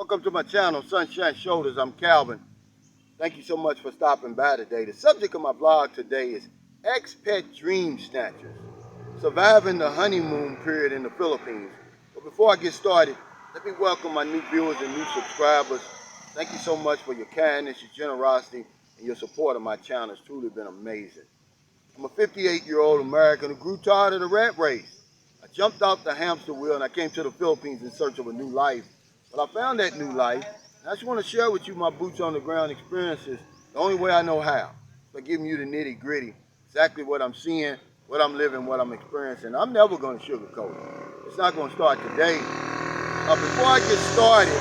Welcome to my channel, Sunshine Shoulders. I'm Calvin. Thank you so much for stopping by today. The subject of my vlog today is expat dream snatchers, surviving the honeymoon period in the Philippines. But before I get started, let me welcome my new viewers and new subscribers. Thank you so much for your kindness, your generosity, and your support of my channel. It's truly been amazing. I'm a 58-year-old American who grew tired of the rat race. I jumped off the hamster wheel and I came to the Philippines in search of a new life. But I found that new life, and I just want to share with you my boots on the ground experiences the only way I know how, by giving you the nitty gritty, exactly what I'm seeing, what I'm living, what I'm experiencing. I'm never going to sugarcoat it. It's not going to start today. Before I get started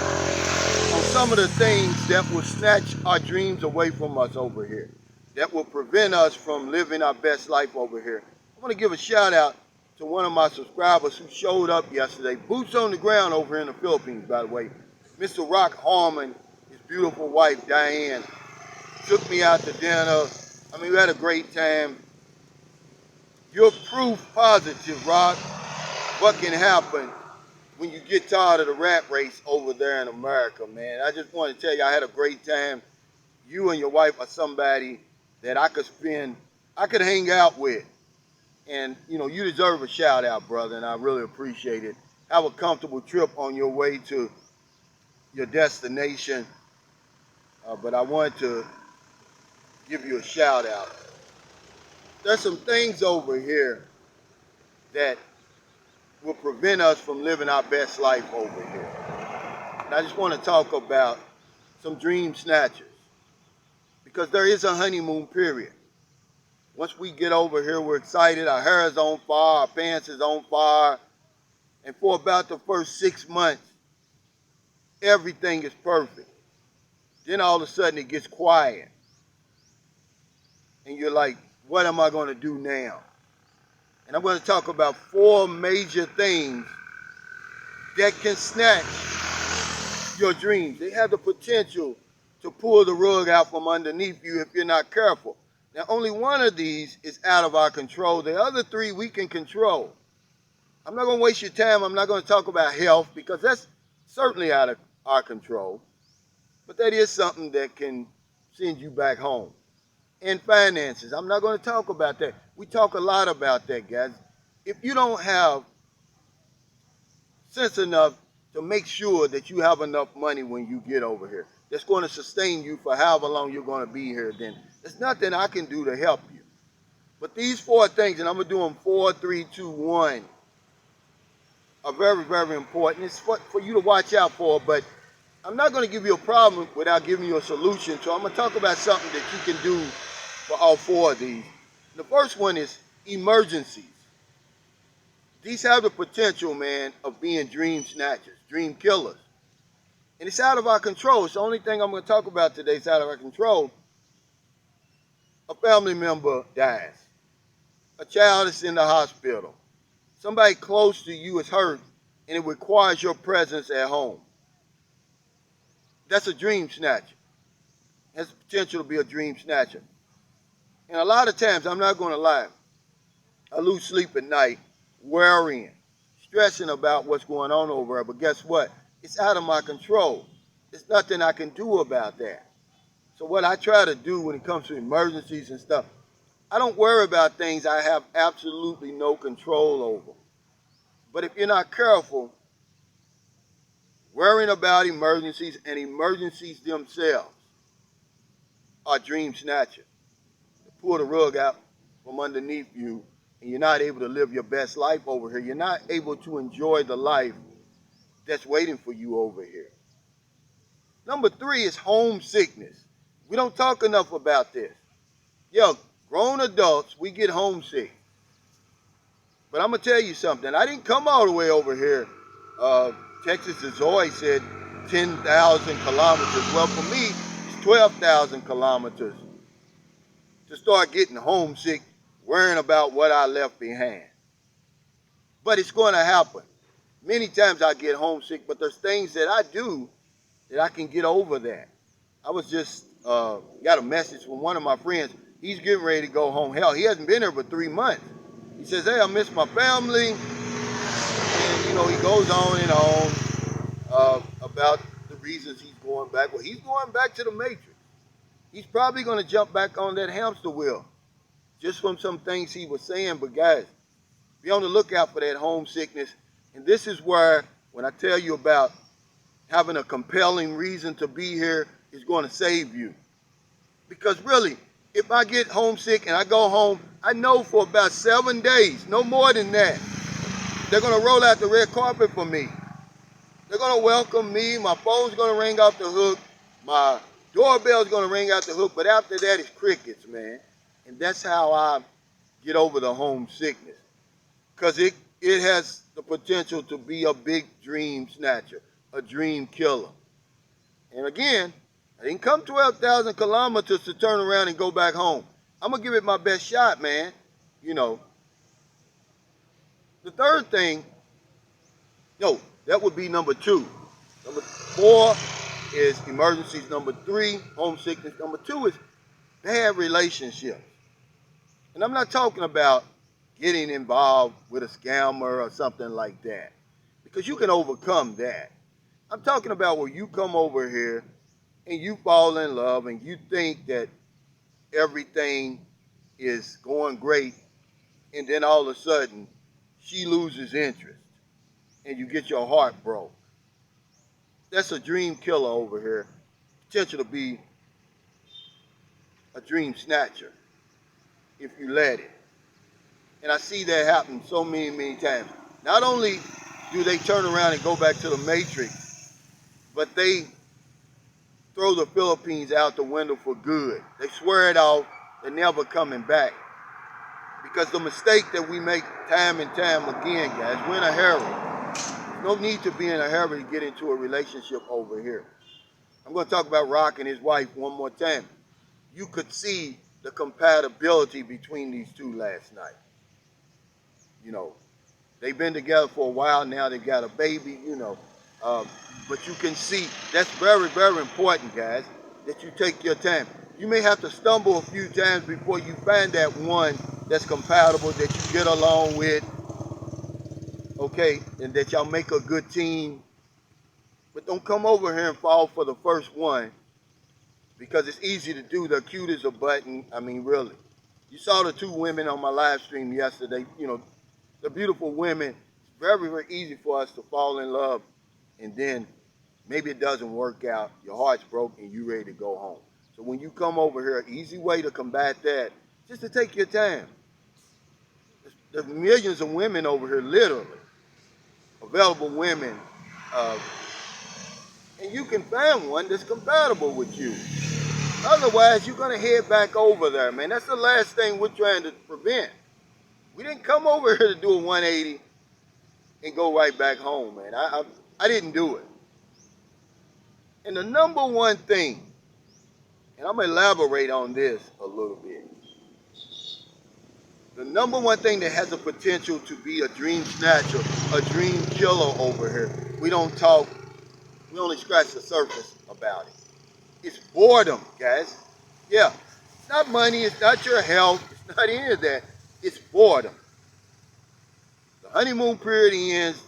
on some of the things that will snatch our dreams away from us over here, that will prevent us from living our best life over here, I want to give a shout out to one of my subscribers who showed up yesterday, boots on the ground over here in the Philippines, by the way. Mr. Rock Harmon, his beautiful wife, Diane, took me out to dinner. I mean, we had a great time. You're proof positive, Rock, what can happen when you get tired of the rat race over there in America, man. I just want to tell you, I had a great time. You and your wife are somebody that I could hang out with. And, you know, you deserve a shout out, brother, and I really appreciate it. Have a comfortable trip on your way to your destination. But I wanted to give you a shout out. There's some things over here that will prevent us from living our best life over here. And I just want to talk about some dream snatchers, because there is a honeymoon period. Once we get over here, we're excited. Our hair is on fire. Our pants is on fire. And for about the first 6 months, everything is perfect. Then all of a sudden it gets quiet. And you're like, what am I going to do now? And I'm going to talk about 4 major things that can snatch your dreams. They have the potential to pull the rug out from underneath you if you're not careful. Now, only one of these is out of our control. The other 3 we can control. I'm not going to waste your time. I'm not going to talk about health, because that's certainly out of our control. But that is something that can send you back home. And finances. I'm not going to talk about that. We talk a lot about that, guys. If you don't have sense enough to make sure that you have enough money when you get over here, that's going to sustain you for however long you're going to be here, then there's nothing I can do to help you. But these 4 things, and I'm going to do them 4, 3, 2, 1, are very, very important. It's for you to watch out for, but I'm not going to give you a problem without giving you a solution. So I'm going to talk about something that you can do for all 4 of these. The first one is emergencies. These have the potential, man, of being dream snatchers, dream killers. And it's out of our control. It's the only thing I'm going to talk about today is out of our control. A family member dies. A child is in the hospital. Somebody close to you is hurt, and it requires your presence at home. That's a dream snatcher. It has the potential to be a dream snatcher. And a lot of times, I'm not going to lie, I lose sleep at night, worrying, stressing about what's going on over there. But guess what? It's out of my control. There's nothing I can do about that. So what I try to do when it comes to emergencies and stuff, I don't worry about things I have absolutely no control over. But if you're not careful, worrying about emergencies, and emergencies themselves are dream snatchers. They pull the rug out from underneath you, and you're not able to live your best life over here. You're not able to enjoy the life that's waiting for you over here. Number 3 is homesickness. We don't talk enough about this. Yo, grown adults, we get homesick. But I'm going to tell you something. I didn't come all the way over here. Texas, as Zoe said, 10,000 kilometers. Well, for me, it's 12,000 kilometers to start getting homesick, worrying about what I left behind. But it's going to happen. Many times I get homesick, but there's things that I do that I can get over that. I was just got a message from one of my friends. He's getting ready to go home. Hell, he hasn't been here for 3 months. He says, hey, I miss my family. And, you know, he goes on and on about the reasons he's going back. Well, he's going back to the Matrix. He's probably going to jump back on that hamster wheel just from some things he was saying. But guys, be on the lookout for that homesickness. And this is where, when I tell you about having a compelling reason to be here, is going to save you. Because really, if I get homesick and I go home, I know for about 7 days, no more than that, they're going to roll out the red carpet for me. They're going to welcome me. My phone's going to ring off the hook. My doorbell's going to ring out the hook. But after that, it's crickets, man. And that's how I get over the homesickness. Because it has the potential to be a big dream snatcher, a dream killer. And again, I didn't come 12,000 kilometers to turn around and go back home. I'm going to give it my best shot, man. You know. The third thing, that would be number 2. Number 4 is emergencies. Number 3, homesickness. Number 2 is bad relationships. And I'm not talking about getting involved with a scammer or something like that, because you can overcome that. I'm talking about where you come over here and you fall in love and you think that everything is going great, and then all of a sudden she loses interest and you get your heart broke. That's a dream killer over here. Potential to be a dream snatcher if you let it. And I see that happen so many times. Not only do they turn around and go back to the Matrix, but they throw the Philippines out the window for good. They swear it off. They're never coming back. Because the mistake that we make time and time again, guys, we're in a hurry. There's no need to be in a hurry to get into a relationship over here. I'm going to talk about Rock and his wife one more time. You could see the compatibility between these two last night. You know, they've been together for a while now. They got a baby, but you can see that's very, very important, guys, that you take your time. You may have to stumble a few times before you find that one that's compatible, that you get along with, okay, and that y'all make a good team. But don't come over here and fall for the first one, because it's easy to do. They're cute as a button. I mean, really. You saw the 2 women on my live stream yesterday. The beautiful women. It's very, very easy for us to fall in love, and then maybe it doesn't work out. Your heart's broke and you're ready to go home. So when you come over here, an easy way to combat that, just to take your time. There's millions of women over here, literally, available women, and you can find one that's compatible with you. Otherwise, you're going to head back over there, man. That's the last thing we're trying to prevent. We didn't come over here to do a 180 and go right back home, man. I didn't do it. And the number one thing, and I'm going to elaborate on this a little bit. The number one thing that has the potential to be a dream snatcher, a dream killer over here, we don't talk, we only scratch the surface about it. It's boredom, guys. Yeah, it's not money, it's not your health, it's not any of that. It's boredom. The honeymoon period ends,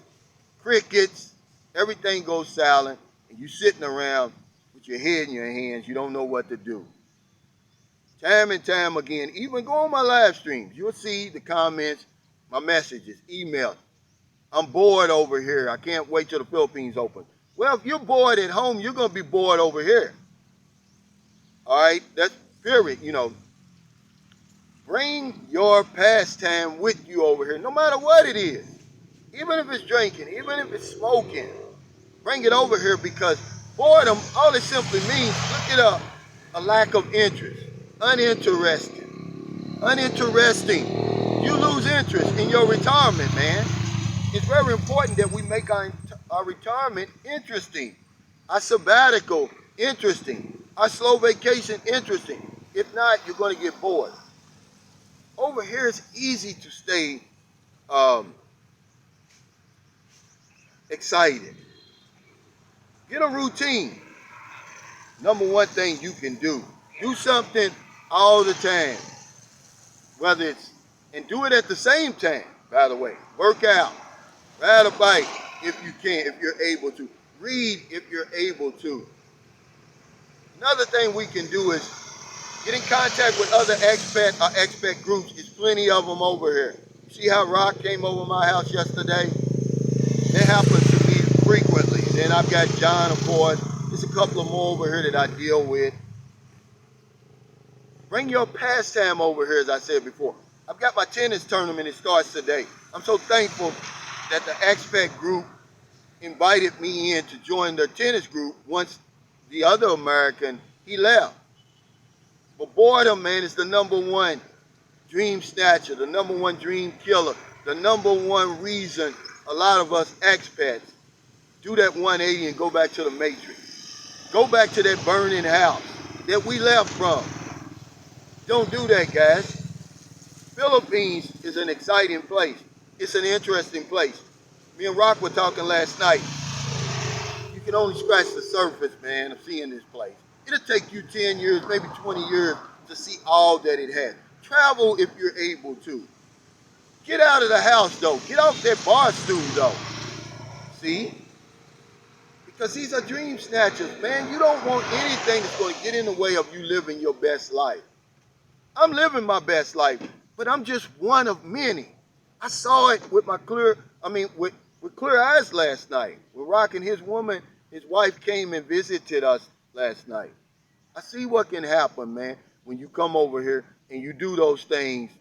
crickets, everything goes silent, and you're sitting around with your head in your hands, you don't know what to do. Time and time again, even go on my live streams, you'll see the comments, my messages, emails. I'm bored over here. I can't wait till the Philippines open. Well, if you're bored at home, you're going to be bored over here. All right? That's period, Bring your pastime with you over here, no matter what it is. Even if it's drinking, even if it's smoking. Bring it over here, because boredom, all it simply means, look it up, a lack of interest. Uninterested. Uninteresting. You lose interest in your retirement, man. It's very important that we make our retirement interesting. Our sabbatical interesting. Our slow vacation interesting. If not, you're going to get bored. Over here, it's easy to stay excited. Get a routine. Number one thing you can do. Do something all the time. Whether it's, and do it at the same time, by the way. Work out. Ride a bike if you can, if you're able to. Read if you're able to. Another thing we can do is get in contact with other expat or expat groups. There's plenty of them over here. See how Rock came over my house yesterday? It happens to me frequently. And then I've got John, of course. There's a couple of more over here that I deal with. Bring your pastime over here, as I said before. I've got my tennis tournament. It starts today. I'm so thankful that the expat group invited me in to join their tennis group once the other American, he left. But boredom, man, is the number one dream snatcher, the number one dream killer, the number one reason a lot of us expats do that 180 and go back to the matrix. Go back to that burning house that we left from. Don't do that, guys. Philippines is an exciting place. It's an interesting place. Me and Rock were talking last night. You can only scratch the surface, man, of seeing this place. It'll take you 10 years, maybe 20 years to see all that it has. Travel if you're able to. Get out of the house, though. Get off that bar stool, though. See? Because these are dream snatchers, man. You don't want anything that's going to get in the way of you living your best life. I'm living my best life, but I'm just one of many. I saw it with with clear eyes last night. When Rock and his wife came and visited us last night. I see what can happen, man, when you come over here and you do those things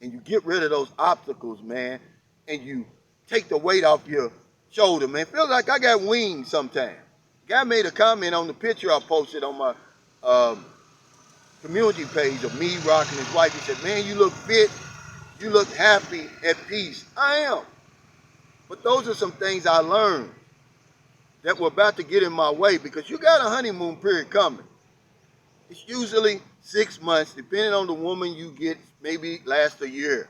and you get rid of those obstacles, man, and you take the weight off your shoulder, man. Feels like I got wings sometimes. Guy made a comment on the picture I posted on my community page of me, Rock, and his wife. He said, man, you look fit. You look happy, at peace. I am. But those are some things I learned that were about to get in my way, because you got a honeymoon period coming. It's usually 6 months, depending on the woman you get, maybe last a year.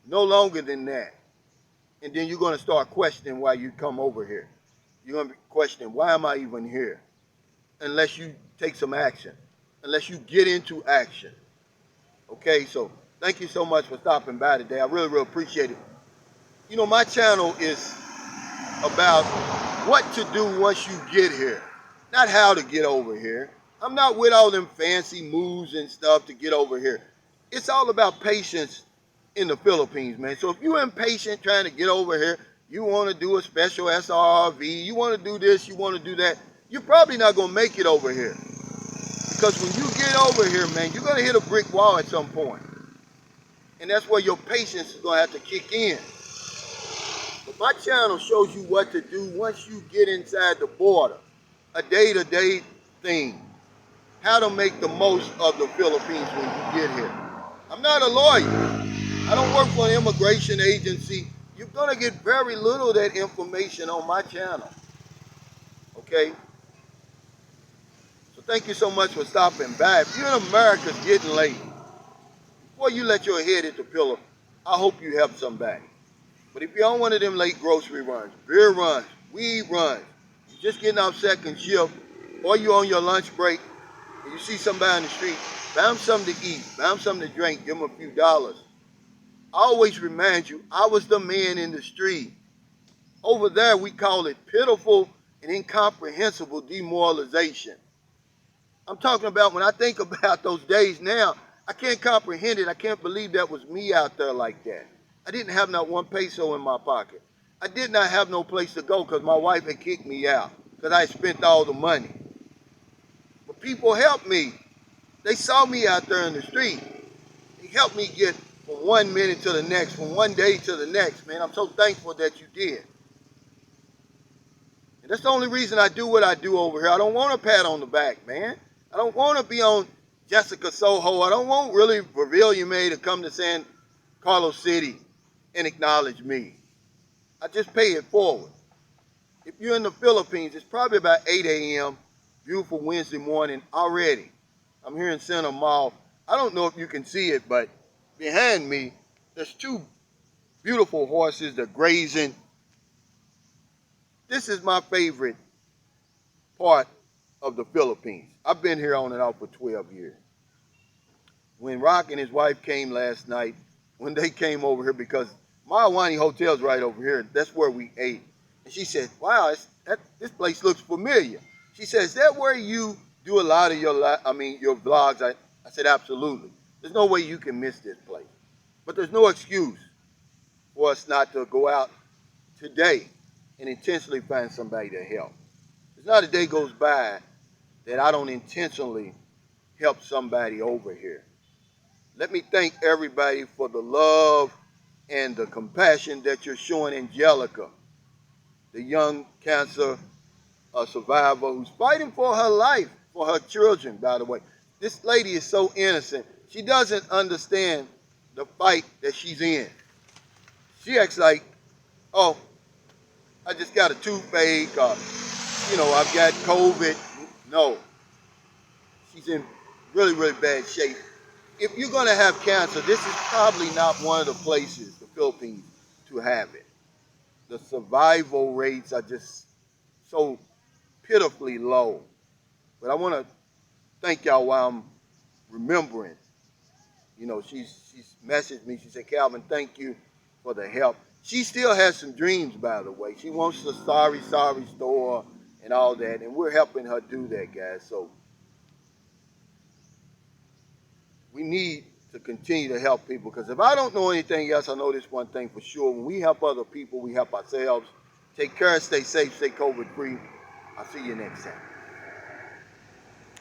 No longer than that. And then you're going to start questioning why you come over here. You're going to be questioning, why am I even here? Unless you take some action. Unless you get into action. Okay, so thank you so much for stopping by today. I really, really appreciate it. You know, my channel is about what to do once you get here, not how to get over here. I'm not with all them fancy moves and stuff to get over here. It's all about patience in the Philippines, man. So if you're impatient trying to get over here, you want to do a special SRV, you want to do this, you want to do that, you're probably not going to make it over here. Because when you get over here, man, you're going to hit a brick wall at some point. And that's where your patience is going to have to kick in. But my channel shows you what to do once you get inside the border. A day-to-day thing. How to make the most of the Philippines when you get here. I'm not a lawyer. I don't work for an immigration agency. You're going to get very little of that information on my channel. Okay? So thank you so much for stopping by. If you're in America, it's getting late. Before you let your head hit the pillow, I hope you help somebody. But if you're on one of them late grocery runs, beer runs, weed runs, you're just getting off second shift, or you're on your lunch break, and you see somebody on the street, buy them something to eat, buy them something to drink, give them a few dollars. I always remind you, I was the man in the street. Over there, we call it pitiful and incomprehensible demoralization. I'm talking about when I think about those days now, I can't comprehend it. I can't believe that was me out there like that. I didn't have not one peso in my pocket. I did not have no place to go because my wife had kicked me out because I had spent all the money. But people helped me. They saw me out there in the street. They helped me get from 1 minute to the next, from one day to the next, man. I'm so thankful that you did. And that's the only reason I do what I do over here. I don't want a pat on the back, man. I don't want to be on Jessica Soho. I don't want really Revelia May to come to San Carlos City and acknowledge me. I just pay it forward. If you're in the Philippines, it's probably about 8 a.m., beautiful Wednesday morning already. I'm here in Center Mall. I don't know if you can see it, but behind me, there's two beautiful horses. They're grazing. This is my favorite part of the Philippines. I've been here on and off for 12 years. When Rock and his wife came last night, when they came over here, because my Hotel's right over here, that's where we ate. And she said, wow, this place looks familiar. She said, is that where you do a lot of your vlogs? I said, absolutely. There's no way you can miss this place. But there's no excuse for us not to go out today and intentionally find somebody to help. There's not a day goes by that I don't intentionally help somebody over here. Let me thank everybody for the love and the compassion that you're showing Angelica, the young cancer survivor who's fighting for her life, for her children, by the way. This lady is so innocent. She doesn't understand the fight that she's in. She acts like, oh, I just got a toothache, I've got COVID. No, she's in really, really bad shape. If you're going to have cancer, this is probably not one of the places, the Philippines, to have it. The survival rates are just so pitifully low. But I want to thank y'all while I'm remembering. She's messaged me. She said, Calvin, thank you for the help. She still has some dreams, by the way. She wants the sorry store and all that, and we're helping her do that, guys. So we need to continue to help people, because if I don't know anything else, I know this one thing for sure. When we help other people, we help ourselves. Take care, stay safe, stay COVID-free. I'll see you next time.